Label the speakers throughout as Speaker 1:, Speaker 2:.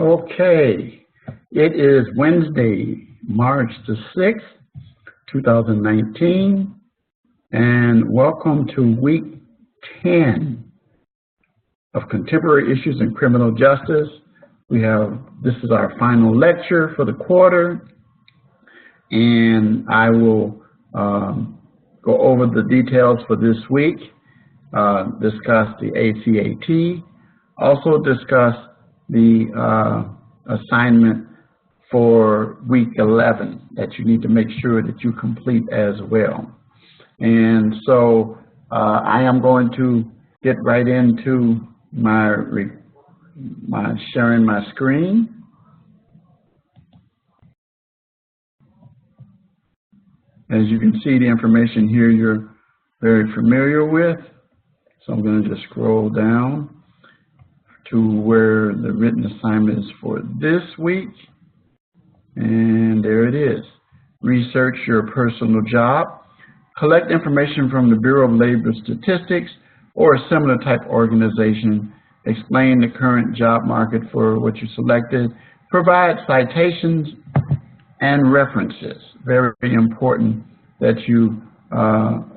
Speaker 1: Okay, it is Wednesday, March the 6th, 2019, and welcome to week 10 of Contemporary Issues in Criminal Justice. This is our final lecture for the quarter, and I will go over the details for this week, discuss the ACAT, also discuss the assignment for week 11 that you need to make sure that you complete as well. And so I am going to get right into my sharing my screen. As you can see, the information here you're very familiar with. So I'm going to just scroll down to where the written assignment is for this week. And there it is. Research your personal job. Collect information from the Bureau of Labor Statistics or a similar type organization. Explain the current job market for what you selected. Provide citations and references. Very important that you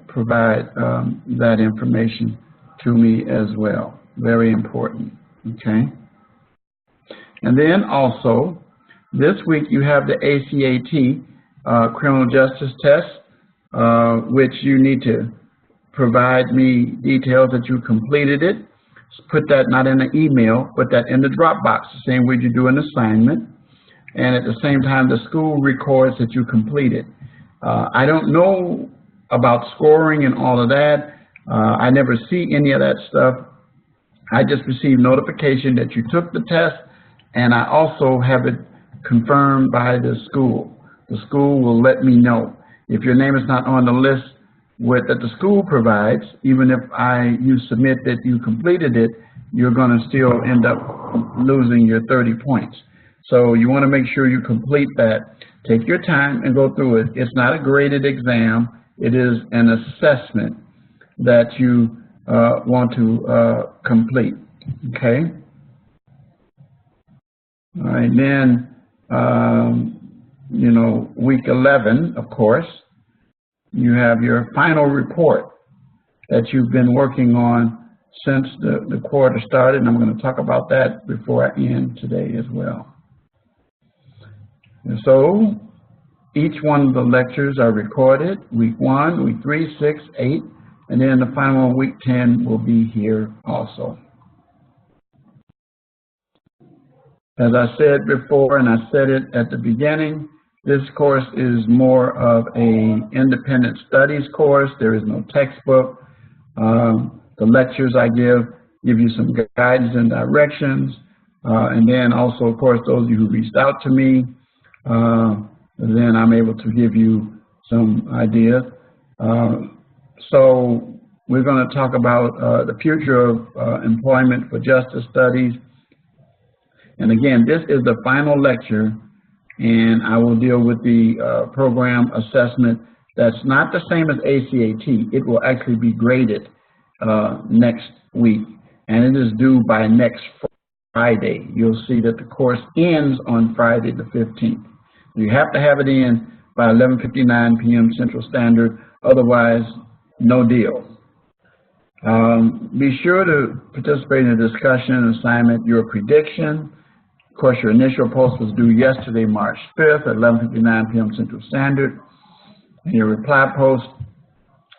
Speaker 1: provide that information to me as well. Very important. Okay. And then also, this week you have the ACAT criminal justice test, which you need to provide me details that you completed it. Put that not in an email, put that in the Dropbox, the same way you do an assignment. And at the same time, the school records that you completed. I don't know about scoring and all of that. I never see any of that stuff. I just received notification that you took the test, and I also have it confirmed by the school. The school will let me know. If your name is not on the list that the school provides, even if you submit that you completed it, you're going to still end up losing your 30 points. So you want to make sure you complete that. Take your time and go through it. It's not a graded exam. It is an assessment that you want to complete. Okay? All right, then, week 11, of course, you have your final report that you've been working on since the quarter started, and I'm going to talk about that before I end today as well. And so each one of the lectures are recorded. Week 1, week 3, 6, 8, and then the final one, week 10, will be here also. As I said before, and I said it at the beginning, this course is more of an independent studies course. There is no textbook. The lectures I give you some guidance and directions. And then also, of course, those of you who reached out to me, then I'm able to give you some ideas. So we're going to talk about the future of employment for justice studies. And again, this is the final lecture, and I will deal with the program assessment. That's not the same as ACAT. It will actually be graded next week, and it is due by next Friday. You'll see that the course ends on Friday the 15th. You have to have it in by 11:59 p.m. Central Standard, otherwise no deal. Be sure to participate in the discussion and assignment, your prediction. Of course, your initial post was due yesterday, March 5th at 11:59 p.m. Central Standard. And your reply post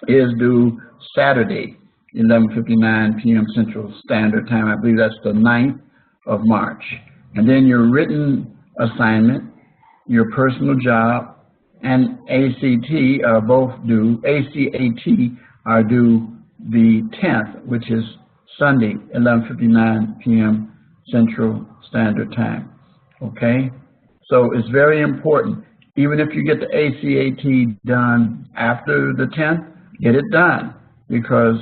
Speaker 1: is due Saturday, 11:59 p.m. Central Standard Time. I believe that's the 9th of March. And then your written assignment, your personal job, and ACT are both due. ACAT are due the 10th, which is Sunday, 11:59 p.m. Central Standard Time. Okay? So it's very important. Even if you get the ACAT done after the 10th, get it done, because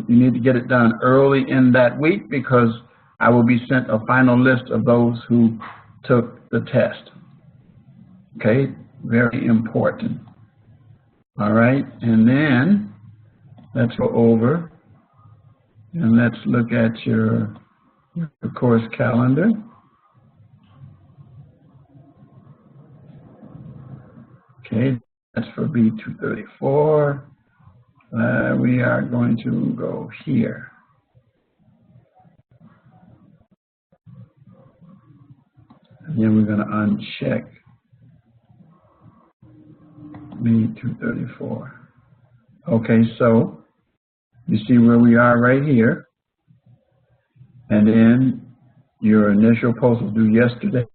Speaker 1: you need to get it done early in that week, because I will be sent a final list of those who took the test. Okay? Very important. All right? And then let's go over and let's look at your course calendar. for B234. We are going to go here. And then we're going to uncheck B234. Okay, so you see where we are right here. And then your initial post was due yesterday.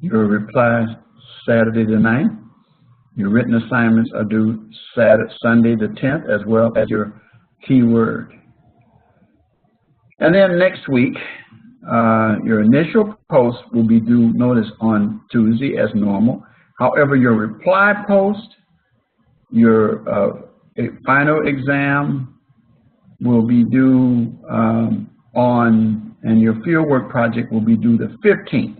Speaker 1: Your reply Saturday the 9th. Your written assignments are due Sunday the 10th, as well as your keyword. And then next week, your initial post will be due, notice, on Tuesday as normal. However, your reply post, your final exam will be due and your fieldwork project will be due the 15th,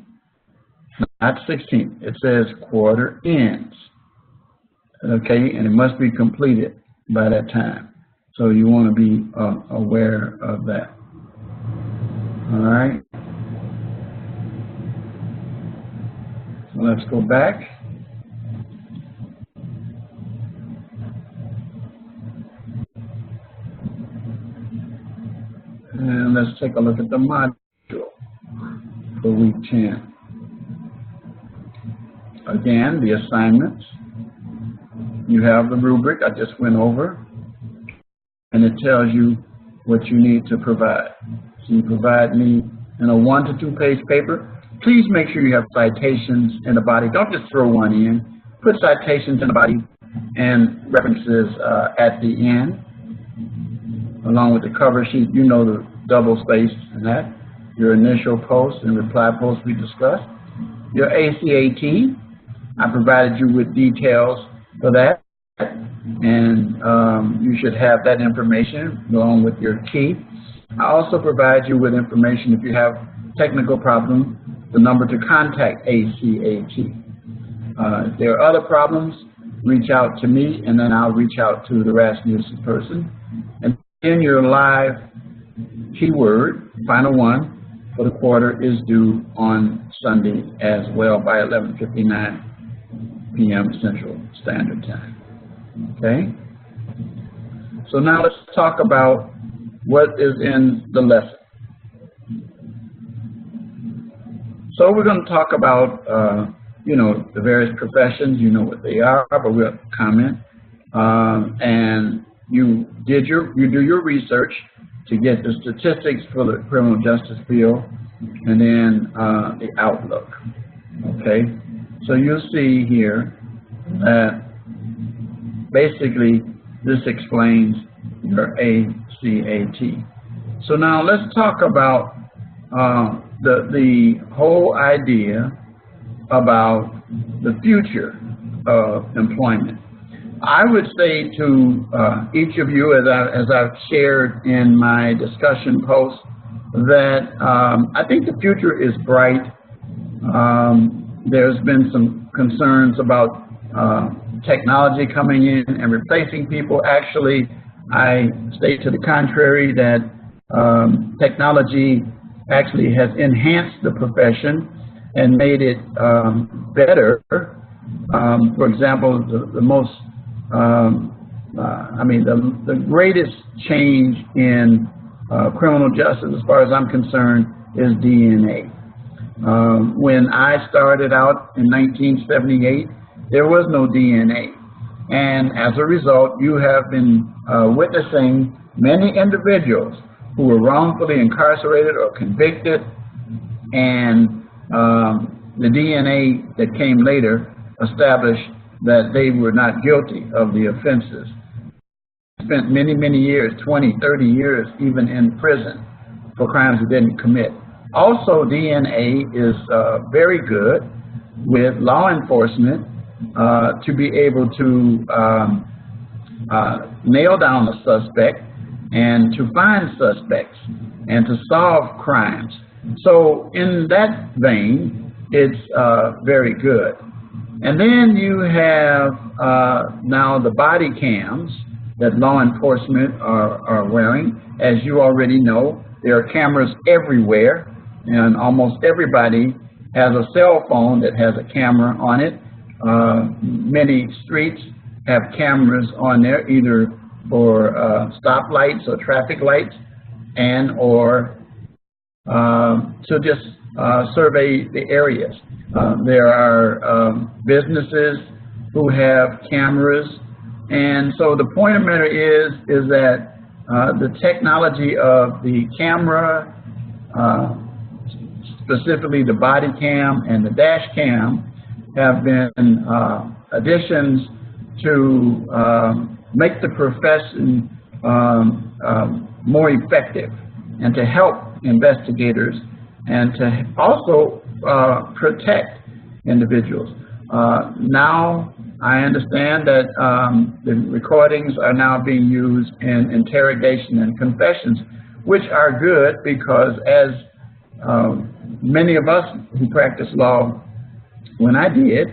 Speaker 1: not 16th. It says quarter ends. Okay, and it must be completed by that time. So you want to be aware of that. All right. So let's go back. And let's take a look at the module for week 10. Again, the assignments. You have the rubric I just went over, and it tells you what you need to provide. So you provide me in a 1 to 2 page paper. Please make sure you have citations in the body. Don't just throw one in. Put citations in the body and references at the end, along with the cover sheet. You know, the double space and that. Your initial post and reply post we discussed. Your ACAT, I provided you with details for that, and you should have that information along with your key. I also provide you with information if you have technical problems, the number to contact ACAT. If there are other problems, reach out to me, and then I'll reach out to the Rasmussen person. And then your live keyword, final one for the quarter, is due on Sunday as well by 11:59 p.m. Central Standard Time. Okay? So now let's talk about what is in the lesson. So we're going to talk about, you know, the various professions. You know what they are, but we'll comment. And you do your research to get the statistics for the criminal justice field, and then the outlook. Okay? So you'll see here that basically this explains your ACAT. So now let's talk about the whole idea about the future of employment. I would say to each of you, as I've shared in my discussion post, that I think the future is bright. There's been some concerns about technology coming in and replacing people. Actually, I state to the contrary, that technology actually has enhanced the profession and made it better. For example, the most, the greatest change in criminal justice, as far as I'm concerned, is DNA. When I started out in 1978, there was no DNA. And as a result, you have been witnessing many individuals who were wrongfully incarcerated or convicted, and the DNA that came later established that they were not guilty of the offenses. Spent many, many years, 20, 30 years, even in prison for crimes they didn't commit. Also, DNA is very good with law enforcement to be able to nail down a suspect and to find suspects and to solve crimes. So in that vein, it's very good. And then you have now the body cams that law enforcement are wearing. As you already know, there are cameras everywhere, and almost everybody has a cell phone that has a camera on it. Many streets have cameras on there, either for stoplights or traffic lights, and or to just survey the areas. There are businesses who have cameras, and so the point of the matter is that the technology of the camera, specifically the body cam and the dash cam, have been additions to make the profession more effective and to help investigators and to also protect individuals. Now I understand that the recordings are now being used in interrogation and confessions, which are good because as many of us who practice law, when I did,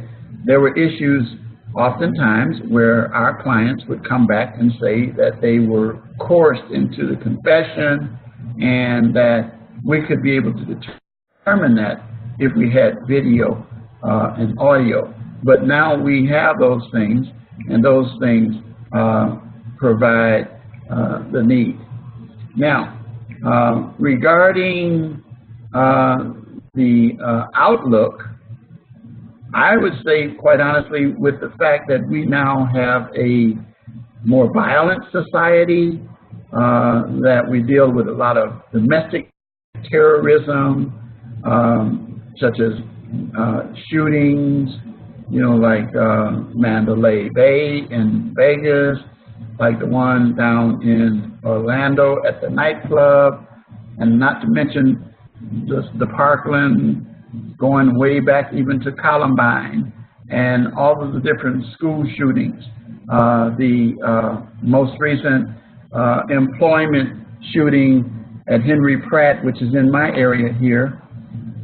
Speaker 1: there were issues oftentimes where our clients would come back and say that they were coerced into the confession and that we could be able to determine that if we had video and audio. But now we have those things, and those things provide the need. Now, regarding the outlook, I would say, quite honestly, with the fact that we now have a more violent society, that we deal with a lot of domestic terrorism, such as shootings, you know, like Mandalay Bay in Vegas, like the one down in Orlando at the nightclub, and not to mention just the Parkland, going way back even to Columbine, and all of the different school shootings. The most recent employment shooting at Henry Pratt, which is in my area here,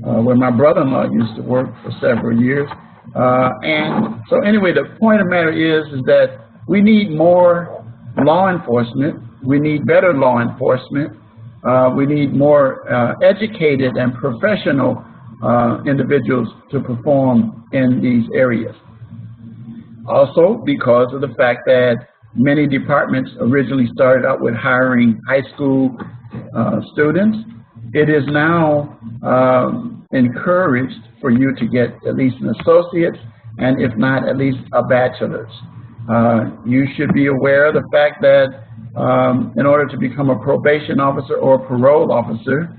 Speaker 1: where my brother-in-law used to work for several years. And so anyway, the point of the matter is that we need more law enforcement. We need better law enforcement. We need more educated and professional individuals to perform in these areas. Also, because of the fact that many departments originally started out with hiring high school students, it is now encouraged for you to get at least an associate's, and if not, at least a bachelor's. You should be aware of the fact that in order to become a probation officer or parole officer,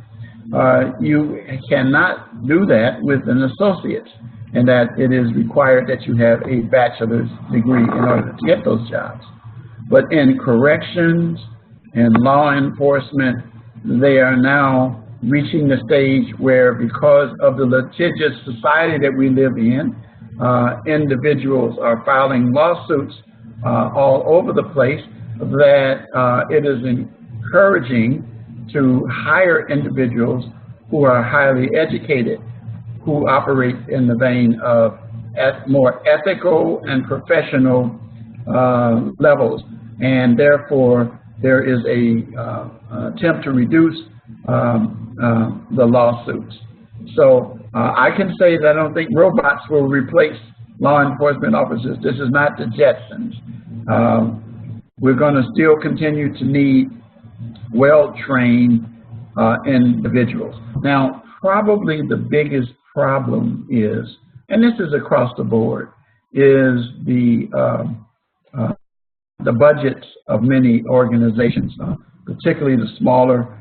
Speaker 1: you cannot do that with an associate's, and that it is required that you have a bachelor's degree in order to get those jobs. But in corrections and law enforcement, they are now reaching the stage where, because of the litigious society that we live in, individuals are filing lawsuits all over the place, that it is encouraging to hire individuals who are highly educated, who operate in the vein of more ethical and professional levels, and therefore there is a attempt to reduce the lawsuits. So I can say that I don't think robots will replace law enforcement officers. This is not the Jetsons. We're going to still continue to need well-trained individuals. Now, probably the biggest problem is, and this is across the board, is the budgets of many organizations, particularly the smaller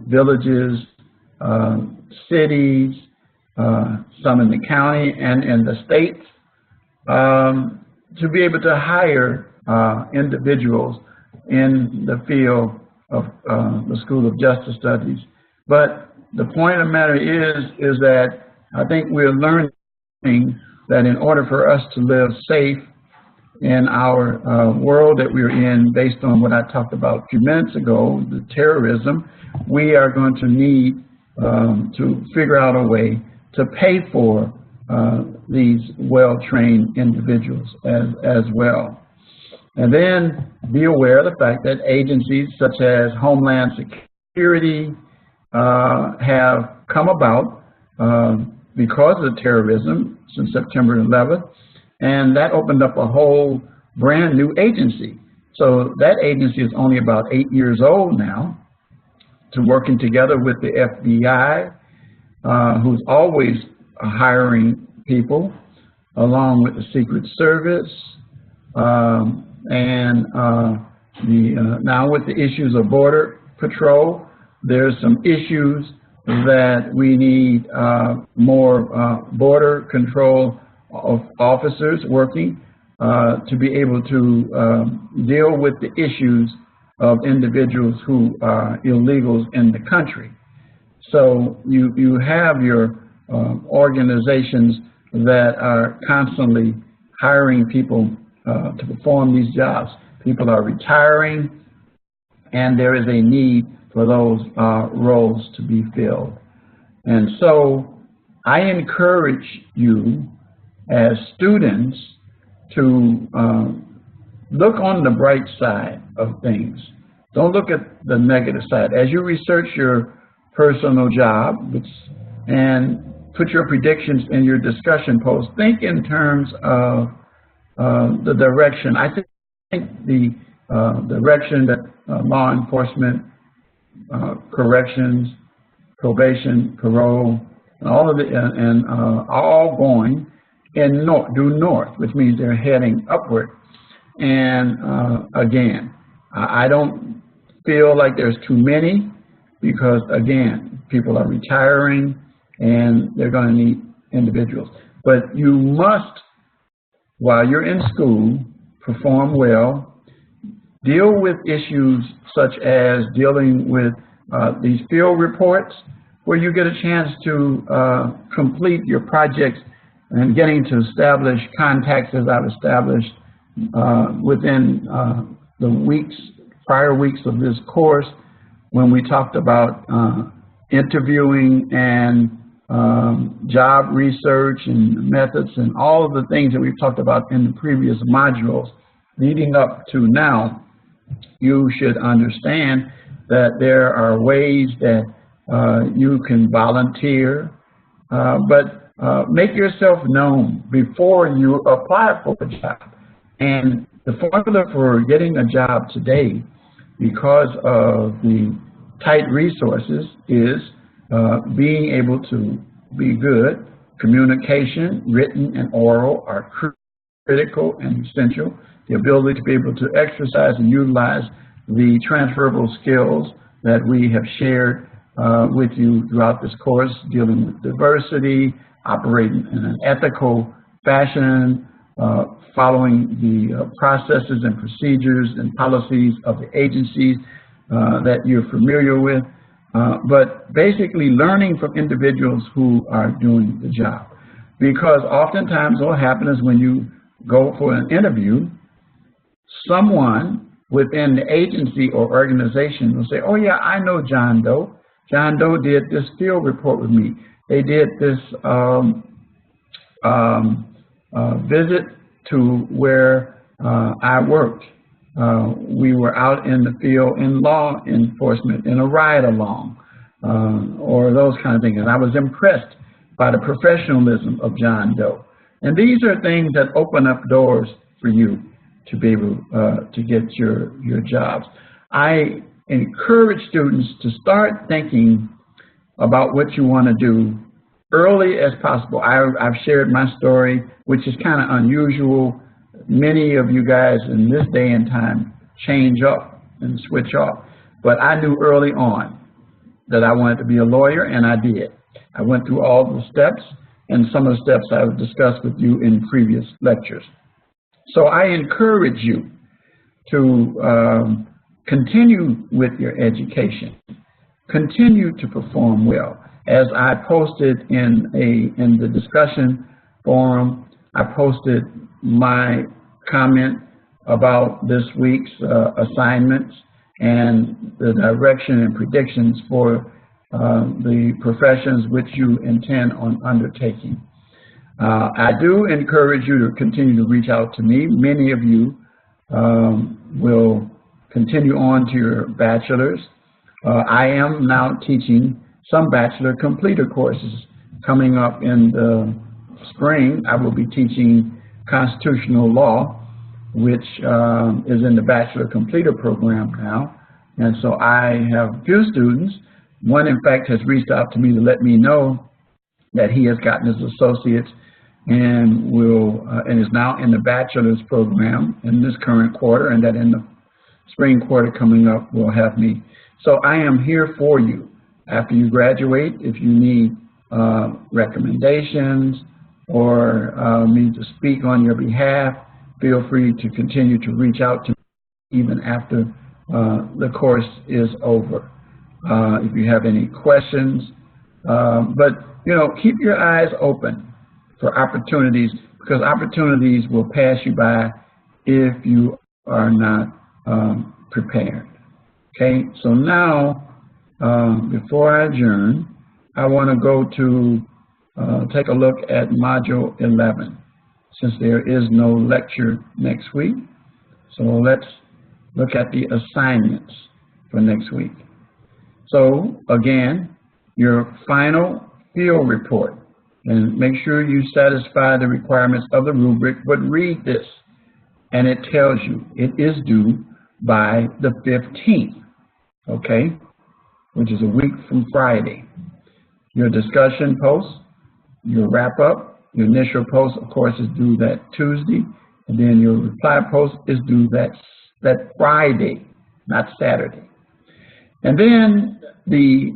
Speaker 1: villages, cities, some in the county and in the states, to be able to hire individuals in the field of the School of Justice Studies. But the point of the matter is that I think we're learning that in order for us to live safe in our world that we're in, based on what I talked about a few minutes ago, the terrorism, we are going to need to figure out a way to pay for these well-trained individuals as well. And then be aware of the fact that agencies such as Homeland Security have come about because of terrorism since September 11th, and that opened up a whole brand new agency. So that agency is only about 8 years old now, to working together with the FBI, who's always hiring people, along with the Secret Service, and now with the issues of Border Patrol, there's some issues that we need more border control officers working to be able to deal with the issues of individuals who are illegals in the country. So you have your organizations that are constantly hiring people to perform these jobs. People are retiring, and there is a need for those roles to be filled. And so I encourage you as students to look on the bright side of things. Don't look at the negative side. As you research your personal job and put your predictions in your discussion post, think in terms of the direction. I think the direction that law enforcement, corrections, probation, parole, and all of it, are all going in due north, which means they're heading upward. And again, I don't feel like there's too many, because again, people are retiring and they're going to need individuals. But you must, while you're in school, perform well, deal with issues such as dealing with these field reports, where you get a chance to complete your projects and getting to establish contacts, as I've established within the prior weeks of this course, when we talked about interviewing and job research and methods and all of the things that we've talked about in the previous modules leading up to now. You should understand that there are ways that you can volunteer, but make yourself known before you apply for a job. And the formula for getting a job today, because of the tight resources, is being able to be good. Communication, written and oral, are critical and essential. The ability to be able to exercise and utilize the transferable skills that we have shared with you throughout this course, dealing with diversity, operating in an ethical fashion, following the processes and procedures and policies of the agencies that you're familiar with, but basically learning from individuals who are doing the job. Because oftentimes what will happen is when you go for an interview, someone within the agency or organization will say, oh yeah, I know John Doe. John Doe did this field report with me. They did this visit to where I worked. We were out in the field in law enforcement in a ride-along, or those kind of things. And I was impressed by the professionalism of John Doe. And these are things that open up doors for you to be able to get your jobs. I encourage students to start thinking about what you want to do early as possible. I've shared my story, which is kind of unusual. Many of you guys in this day and time change up and switch off. But I knew early on that I wanted to be a lawyer, and I did. I went through all the steps, and some of the steps I've discussed with you in previous lectures. So I encourage you to continue with your education. Continue to perform well. As I posted in the discussion forum, I posted my comment about this week's assignments and the direction and predictions for the professions which you intend on undertaking. I do encourage you to continue to reach out to me. Many of you will continue on to your bachelor's. I am now teaching some bachelor completer courses. Coming up in the spring, I will be teaching constitutional law, which is in the Bachelor Completer program now. And so I have a few students. One, in fact, has reached out to me to let me know that he has gotten his associate's and is now in the bachelor's program in this current quarter, and that in the spring quarter coming up will have me. So I am here for you after you graduate. If you need recommendations or me to speak on your behalf, feel free to continue to reach out to me even after the course is over. If you have any questions, but keep your eyes open for opportunities, because opportunities will pass you by if you are not prepared. Okay, so now before I adjourn, I want to go to take a look at Module 11, since there is no lecture next week. So let's look at the assignments for next week. So again, your final field report, and make sure you satisfy the requirements of the rubric, but read this, and it tells you it is due by the 15th, okay, which is a week from Friday. Your discussion post, your wrap-up, your initial post, of course, is due that Tuesday, and then your reply post is due that Friday, not Saturday. And then the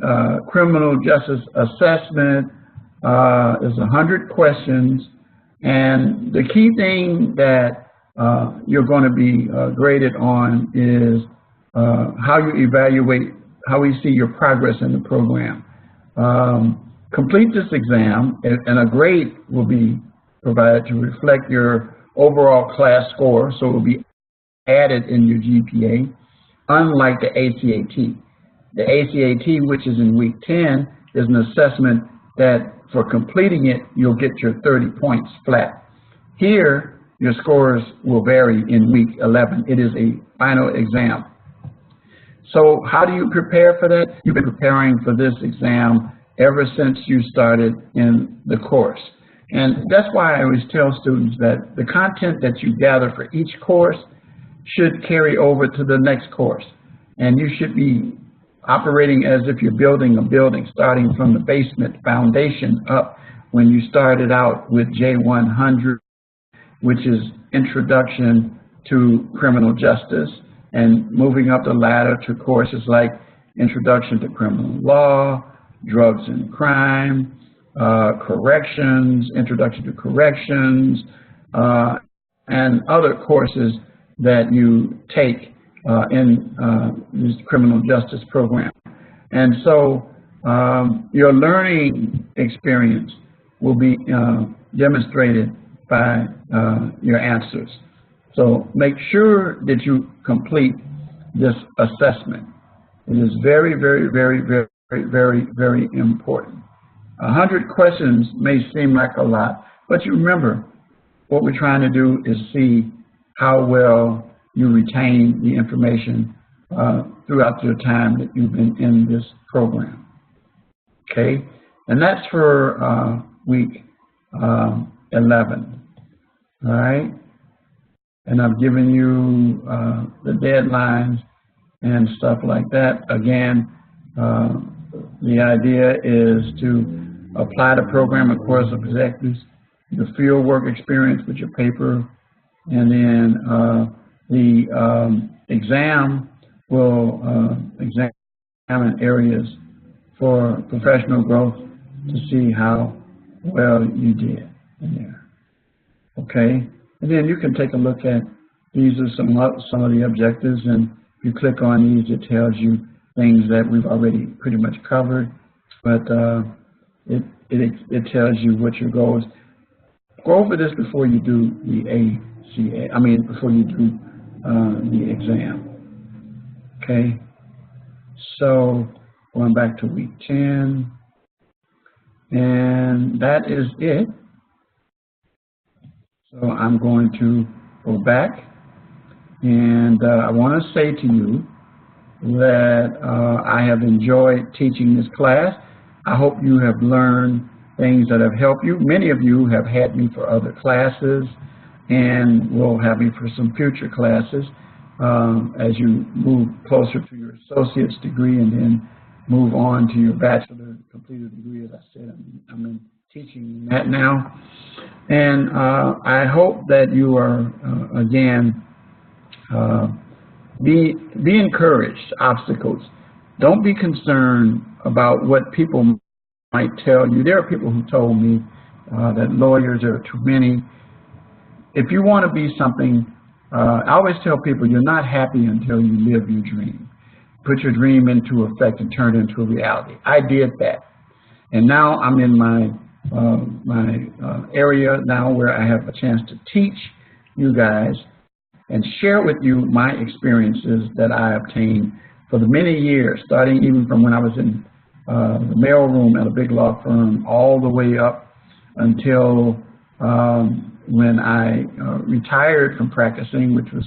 Speaker 1: criminal justice assessment is 100 questions, and the key thing that you're going to be graded on is how you evaluate, how we see your progress in the program. Complete this exam, and a grade will be provided to reflect your overall class score, so it will be added in your GPA, unlike the ACAT. The ACAT, which is in week 10, is an assessment that for completing it, you'll get your 30 points flat. Here, your scores will vary in week 11. It is a final exam. So how do you prepare for that? You've been preparing for this exam ever since you started in the course. And that's why I always tell students that the content that you gather for each course should carry over to the next course. And you should be operating as if you're building a building, starting from the basement foundation up when you started out with J100, which is Introduction to Criminal Justice, and moving up the ladder to courses like Introduction to Criminal Law, Drugs and Crime, Corrections, Introduction to Corrections, and other courses that you take in this criminal justice program. And so your learning experience will be demonstrated by your answers. So make sure that you complete this assessment. It is very, very, very, very, very, very important. 100 questions may seem like a lot, but you remember, what we're trying to do is see how well you retain the information throughout your time that you've been in this program. Okay, and that's for week 11. All right, and I've given you the deadlines and stuff like that. Again, the idea is to apply the program of course of objectives, the field work experience with your paper, and then the exam will examine areas for professional growth to see how well you did in there. Okay, and then you can take a look at these are some of the objectives, and if you click on these, it tells you things that we've already pretty much covered, but it tells you what your goals. Go over this before you do the ACA. I mean, before you do the exam. Okay, so going back to week 10, and that is it. So I'm going to go back, and I want to say to you that I have enjoyed teaching this class. I hope you have learned things that have helped you. Many of you have had me for other classes. and we'll have you for some future classes as you move closer to your associate's degree and then move on to your bachelor completed degree. As I said, I'm in teaching that now. And I hope that you are, again, be encouraged. Obstacles. Don't be concerned about what people might tell you. There are people who told me that lawyers are too many. If you want to be something, I always tell people you're not happy until you live your dream. Put your dream into effect and turn it into a reality. I did that. And now I'm in my area now where I have a chance to teach you guys and share with you my experiences that I obtained for the many years, starting even from when I was in the mailroom at a big law firm all the way up until when I retired from practicing, which was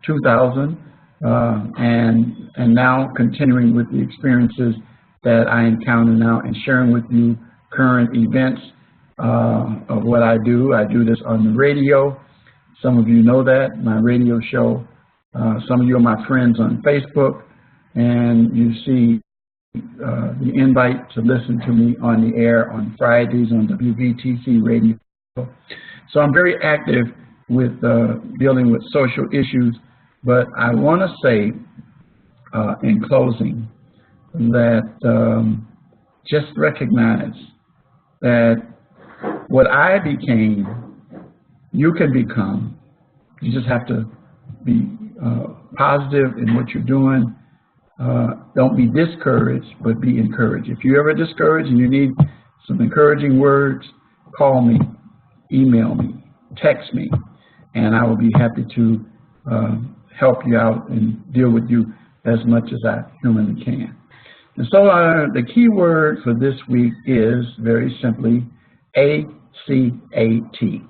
Speaker 1: 2000, and now continuing with the experiences that I encounter now and sharing with you current events of what I do. I do this on the radio. Some of you know that, my radio show. Some of you are my friends on Facebook, and you see the invite to listen to me on the air on Fridays on WVTC radio. So I'm very active with dealing with social issues, but I want to say in closing that just recognize that what I became, you can become. You just have to be positive in what you're doing. Don't be discouraged, but be encouraged. If you're ever discouraged and you need some encouraging words, call me, email me, text me, and I will be happy to help you out and deal with you as much as I humanly can. And so the key word for this week is very simply ACAT.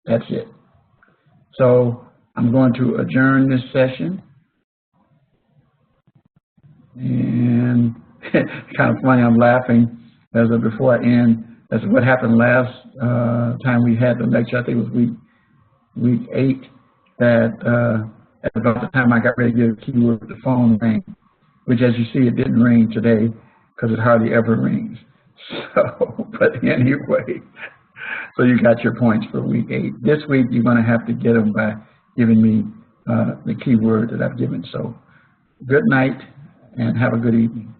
Speaker 1: That's it. So I'm going to adjourn this session. And it's kind of funny, I'm laughing as of before I end. That's what happened last time we had the lecture. I think it was week 8, that at about the time I got ready to give a keyword, the phone rang, which as you see, it didn't ring today because it hardly ever rings. So, but anyway, so you got your points for week 8. This week, you're going to have to get them by giving me the keyword that I've given. So good night and have a good evening.